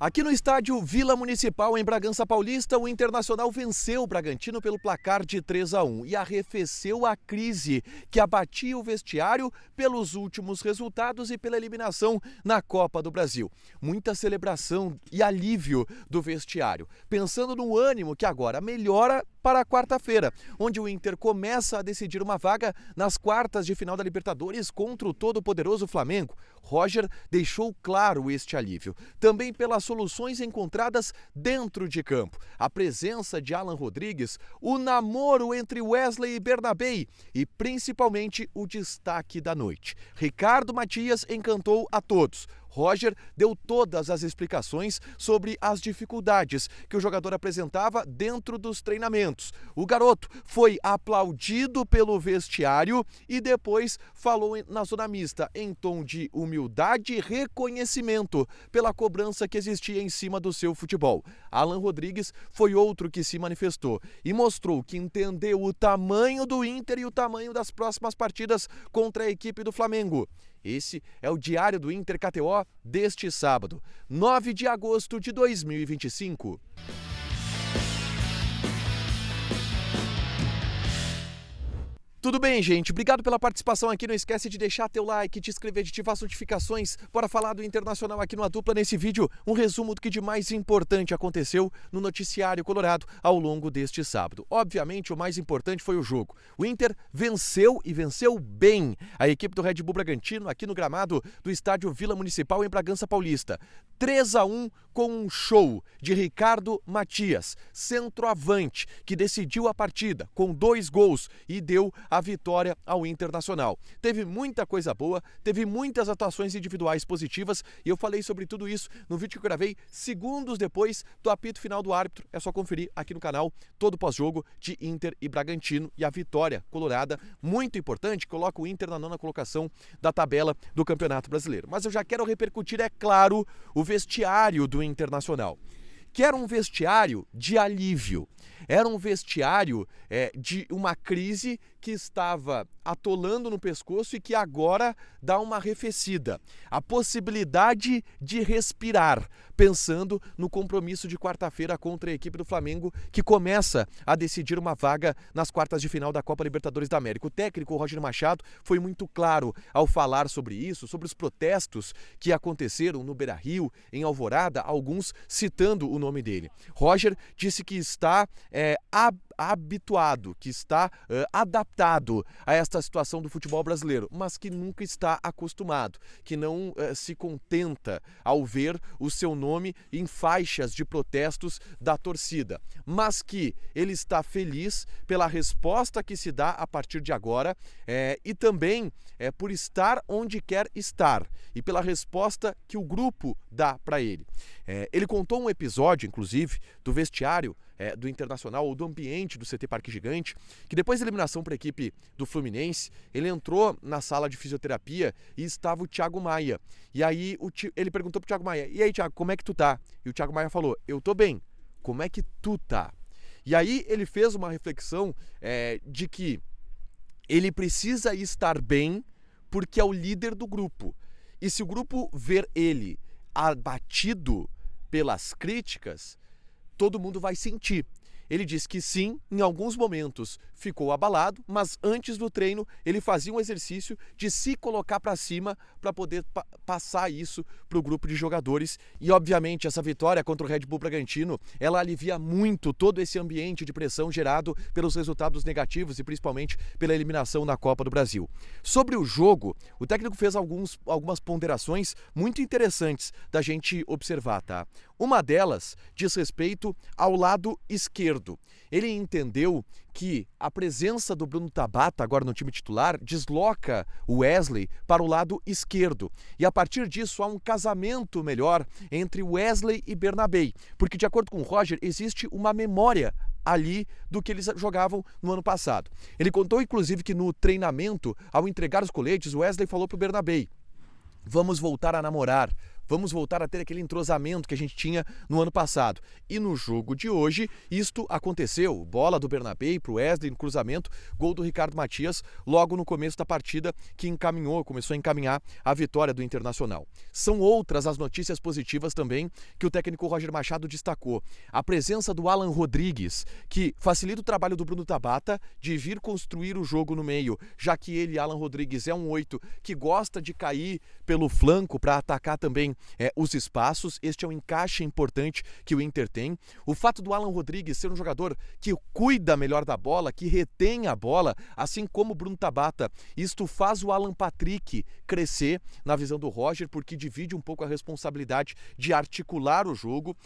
Aqui no estádio Vila Municipal, em Bragança Paulista, o Internacional venceu o Bragantino pelo placar de 3-1 e arrefeceu a crise que abatia o vestiário pelos últimos resultados e pela eliminação na Copa do Brasil. Muita celebração e alívio do vestiário, pensando no ânimo que agora melhora para a quarta-feira, onde o Inter começa a decidir uma vaga nas quartas de final da Libertadores contra o todo-poderoso Flamengo. Roger deixou claro este alívio, também pelas soluções encontradas dentro de campo, a presença de Alan Rodrigues, o namoro entre Wesley e Bernabei e principalmente o destaque da noite. Ricardo Matias encantou a todos. Roger deu todas as explicações sobre as dificuldades que o jogador apresentava dentro dos treinamentos. O garoto foi aplaudido pelo vestiário e depois falou na zona mista em tom de humildade e reconhecimento pela cobrança que existia em cima do seu futebol. Alan Rodrigues foi outro que se manifestou e mostrou que entendeu o tamanho do Inter e o tamanho das próximas partidas contra a equipe do Flamengo. Esse é o Diário do Inter KTO deste sábado, 9 de agosto de 2025. Tudo bem, gente? Obrigado pela participação aqui. Não esquece de deixar teu like, de inscrever, de ativar as notificações. Bora falar do Internacional aqui no A Dupla. Nesse vídeo, um resumo do que de mais importante aconteceu no noticiário colorado ao longo deste sábado. Obviamente, o mais importante foi o jogo. O Inter venceu e venceu bem a equipe do Red Bull Bragantino aqui no gramado do estádio Vila Municipal em Bragança Paulista. 3-1 com um show de Ricardo Matias, centroavante, que decidiu a partida com 2 gols e deu a vitória ao Internacional. Teve muita coisa boa, teve muitas atuações individuais positivas e eu falei sobre tudo isso no vídeo que eu gravei segundos depois do apito final do árbitro. É só conferir aqui no canal todo o pós-jogo de Inter e Bragantino e a vitória colorada, muito importante, coloca o Inter na 9ª colocação da tabela do Campeonato Brasileiro. Mas eu já quero repercutir, é claro, o vestiário do Internacional, que era um vestiário de alívio. Era um vestiário de uma crise que estava atolando no pescoço e que agora dá uma arrefecida. A possibilidade de respirar, pensando no compromisso de quarta-feira contra a equipe do Flamengo, que começa a decidir uma vaga nas quartas de final da Copa Libertadores da América. O técnico Roger Machado foi muito claro ao falar sobre isso, sobre os protestos que aconteceram no Beira-Rio, em Alvorada, alguns citando o nome dele. Roger disse que está habituado, que está adaptado a esta situação do futebol brasileiro, mas que nunca está acostumado, que não se contenta ao ver o seu nome em faixas de protestos da torcida, mas que ele está feliz pela resposta que se dá a partir de agora e também por estar onde quer estar e pela resposta que o grupo dá para ele. Ele contou um episódio, inclusive, do vestiário do Internacional ou do ambiente do CT Parque Gigante, que depois da eliminação para a equipe do Fluminense, ele entrou na sala de fisioterapia e estava o Thiago Maia. E aí ele perguntou pro Thiago Maia: "E aí, Thiago, como é que tu tá?" E o Thiago Maia falou: "Eu tô bem. Como é que tu tá?" E aí ele fez uma reflexão de que ele precisa estar bem porque é o líder do grupo. E se o grupo ver ele abatido pelas críticas, todo mundo vai sentir. Ele disse que sim, em alguns momentos ficou abalado, mas antes do treino ele fazia um exercício de se colocar para cima para poder passar isso para o grupo de jogadores. E obviamente essa vitória contra o Red Bull Bragantino, ela alivia muito todo esse ambiente de pressão gerado pelos resultados negativos e principalmente pela eliminação na Copa do Brasil. Sobre o jogo, o técnico fez algumas ponderações muito interessantes da gente observar, tá? Uma delas diz respeito ao lado esquerdo. Ele entendeu que a presença do Bruno Tabata agora no time titular desloca o Wesley para o lado esquerdo. E a partir disso há um casamento melhor entre Wesley e Bernabei. Porque de acordo com o Roger, existe uma memória ali do que eles jogavam no ano passado. Ele contou inclusive que no treinamento, ao entregar os coletes, o Wesley falou para o Bernabei: "Vamos voltar a namorar, vamos voltar a ter aquele entrosamento que a gente tinha no ano passado. E no jogo de hoje, isto aconteceu. Bola do Bernabé para o Wesley no cruzamento, gol do Ricardo Matias logo no começo da partida, que começou a encaminhar a vitória do Internacional. São outras as notícias positivas também que o técnico Roger Machado destacou. A presença do Alan Rodrigues, que facilita o trabalho do Bruno Tabata de vir construir o jogo no meio, já que ele, Alan Rodrigues, é um 8 que gosta de cair pelo flanco para atacar também os espaços. Este é um encaixe importante que o Inter tem. O fato do Alan Rodrigues ser um jogador que cuida melhor da bola, que retém a bola, assim como o Bruno Tabata, isto faz o Alan Patrick crescer na visão do Roger, porque divide um pouco a responsabilidade de articular o jogo,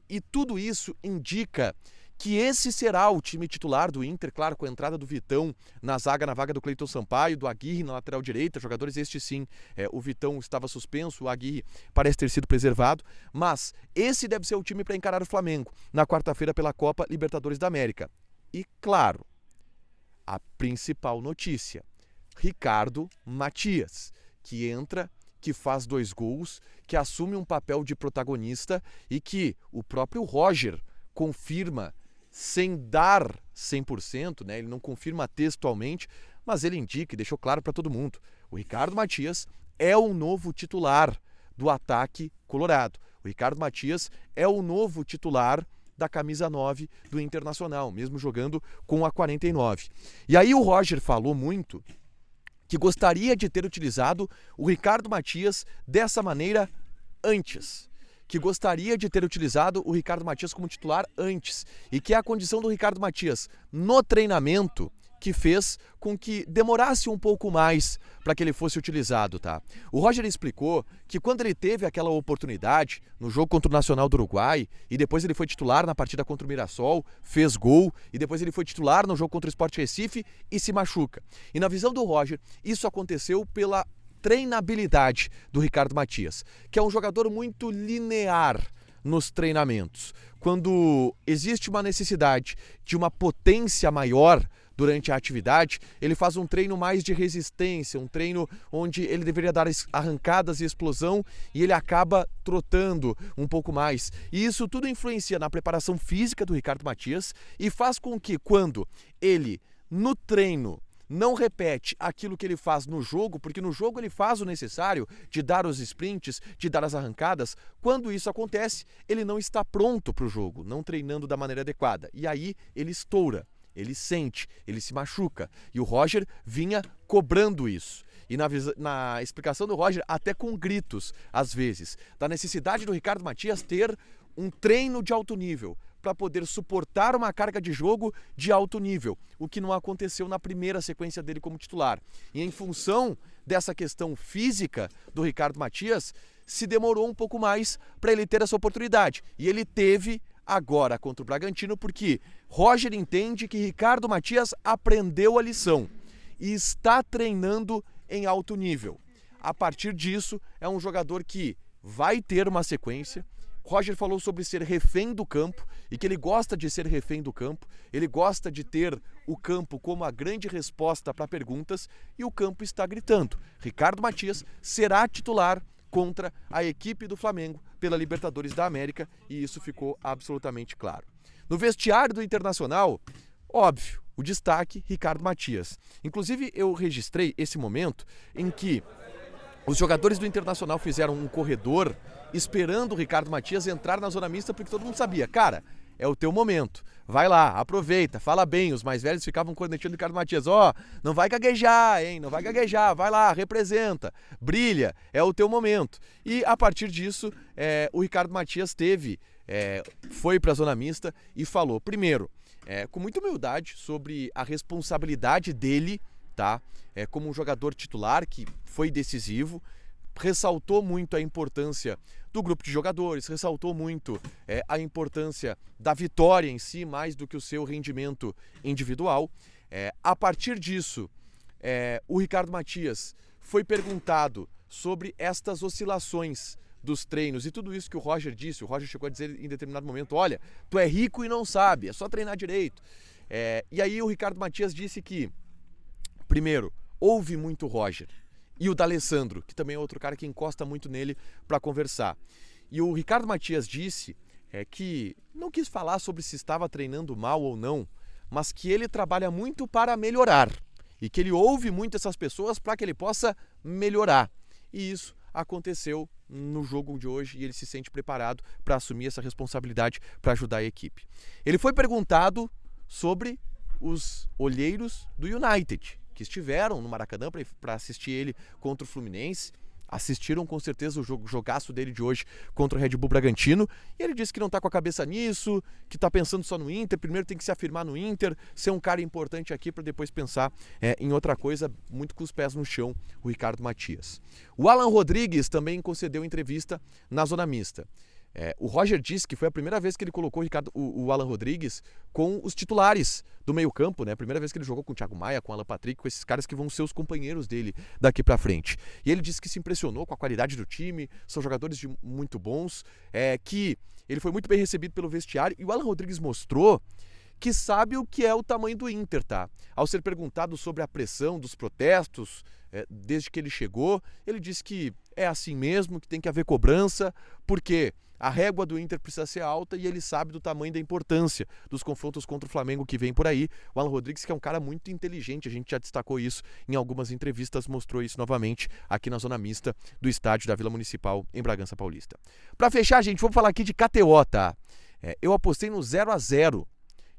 e tudo isso indica que esse será o time titular do Inter, claro, com a entrada do Vitão na vaga do Cleiton Sampaio, do Aguirre na lateral direita, jogadores estes sim, o Vitão estava suspenso, o Aguirre parece ter sido preservado, mas esse deve ser o time para encarar o Flamengo na quarta-feira pela Copa Libertadores da América. E claro, a principal notícia, Ricardo Matias, que entra, que faz 2 gols, que assume um papel de protagonista e que o próprio Roger confirma sem dar 100%, né? Ele não confirma textualmente, mas ele indica e deixou claro para todo mundo. O Ricardo Matias é o novo titular do ataque colorado. O Ricardo Matias é o novo titular da camisa 9 do Internacional, mesmo jogando com a 49. E aí o Roger falou muito que gostaria de ter utilizado o Ricardo Matias dessa maneira antes. Que gostaria de ter utilizado o Ricardo Matias como titular antes. E que é a condição do Ricardo Matias no treinamento que fez com que demorasse um pouco mais para que ele fosse utilizado, tá? O Roger explicou que quando ele teve aquela oportunidade no jogo contra o Nacional do Uruguai, e depois ele foi titular na partida contra o Mirassol, fez gol, e depois ele foi titular no jogo contra o Sport Recife e se machuca. E na visão do Roger, isso aconteceu pela treinabilidade do Ricardo Matias, que é um jogador muito linear nos treinamentos. Quando existe uma necessidade de uma potência maior durante a atividade, ele faz um treino mais de resistência, um treino onde ele deveria dar arrancadas e explosão e ele acaba trotando um pouco mais. E isso tudo influencia na preparação física do Ricardo Matias e faz com que quando ele, no treino, não repete aquilo que ele faz no jogo, porque no jogo ele faz o necessário de dar os sprints, de dar as arrancadas. Quando isso acontece, ele não está pronto para o jogo, não treinando da maneira adequada. E aí ele estoura, ele sente, ele se machuca. E o Roger vinha cobrando isso. E na explicação do Roger, até com gritos, às vezes, da necessidade do Ricardo Matias ter um treino de alto nível, para poder suportar uma carga de jogo de alto nível, o que não aconteceu na primeira sequência dele como titular. E em função dessa questão física do Ricardo Matias, se demorou um pouco mais para ele ter essa oportunidade. E ele teve agora contra o Bragantino, porque Roger entende que Ricardo Matias aprendeu a lição e está treinando em alto nível. A partir disso, é um jogador que vai ter uma sequência. Roger falou sobre ser refém do campo e que ele gosta de ser refém do campo, ele gosta de ter o campo como a grande resposta para perguntas e o campo está gritando. Ricardo Matias será titular contra a equipe do Flamengo pela Libertadores da América e isso ficou absolutamente claro. No vestiário do Internacional, óbvio, o destaque Ricardo Matias. Inclusive eu registrei esse momento em que os jogadores do Internacional fizeram um corredor esperando o Ricardo Matias entrar na zona mista, porque todo mundo sabia, cara, é o teu momento, vai lá, aproveita, fala bem. Os mais velhos ficavam cornetando o Ricardo Matias, não vai gaguejar, hein, não vai gaguejar, vai lá, representa, brilha, é o teu momento. E a partir disso, o Ricardo Matias foi para a zona mista e falou, primeiro, com muita humildade sobre a responsabilidade dele, tá? Como um jogador titular que foi decisivo, ressaltou muito a importância do grupo de jogadores, ressaltou muito a importância da vitória em si, mais do que o seu rendimento individual. A partir disso, o Ricardo Matias foi perguntado sobre estas oscilações dos treinos e tudo isso que o Roger disse. O Roger chegou a dizer em determinado momento, olha, tu é rico e não sabe, é só treinar direito. E aí o Ricardo Matias disse que, primeiro, ouve muito o Roger. e o D'Alessandro, que também é outro cara que encosta muito nele para conversar. E o Ricardo Matias disse que não quis falar sobre se estava treinando mal ou não, mas que ele trabalha muito para melhorar e que ele ouve muito essas pessoas para que ele possa melhorar. E isso aconteceu no jogo de hoje e ele se sente preparado para assumir essa responsabilidade para ajudar a equipe. Ele foi perguntado sobre os olheiros do United, que estiveram no Maracanã para assistir ele contra o Fluminense. Assistiram com certeza o jogaço dele de hoje contra o Red Bull Bragantino. E ele disse que não está com a cabeça nisso, que está pensando só no Inter. Primeiro tem que se afirmar no Inter, ser um cara importante aqui para depois pensar em outra coisa, muito com os pés no chão, o Ricardo Matias. O Alan Rodrigues também concedeu entrevista na Zona Mista. O Roger disse que foi a primeira vez que ele colocou o Alan Rodrigues com os titulares do meio-campo, né? A primeira vez que ele jogou com o Thiago Maia, com o Alan Patrick, com esses caras que vão ser os companheiros dele daqui pra frente. E ele disse que se impressionou com a qualidade do time, são jogadores muito bons, que ele foi muito bem recebido pelo vestiário. E o Alan Rodrigues mostrou que sabe o que é o tamanho do Inter, tá? Ao ser perguntado sobre a pressão dos protestos, desde que ele chegou, ele disse que é assim mesmo, que tem que haver cobrança, porque a régua do Inter precisa ser alta e ele sabe do tamanho da importância dos confrontos contra o Flamengo que vem por aí. O Alan Rodrigues, que é um cara muito inteligente, a gente já destacou isso em algumas entrevistas, mostrou isso novamente aqui na Zona Mista do estádio da Vila Municipal em Bragança Paulista. Para fechar, gente, vamos falar aqui de KTO, tá? Eu apostei no 0-0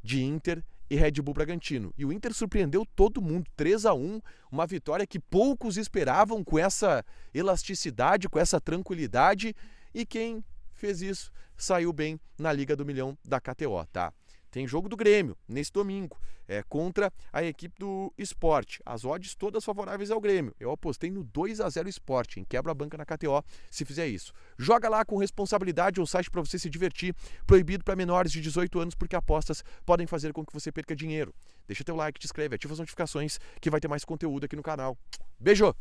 de Inter e Red Bull Bragantino. E o Inter surpreendeu todo mundo, 3-1, uma vitória que poucos esperavam, com essa elasticidade, com essa tranquilidade, e quem fez isso saiu bem na Liga do Milhão da KTO, tá? Tem jogo do Grêmio nesse domingo, contra a equipe do Sport. As odds todas favoráveis ao Grêmio. Eu apostei no 2-0 Sport, em quebra a banca na KTO, se fizer isso. Joga lá com responsabilidade, um site para você se divertir, proibido para menores de 18 anos, porque apostas podem fazer com que você perca dinheiro. Deixa teu like, te inscreve, ativa as notificações, que vai ter mais conteúdo aqui no canal. Beijo!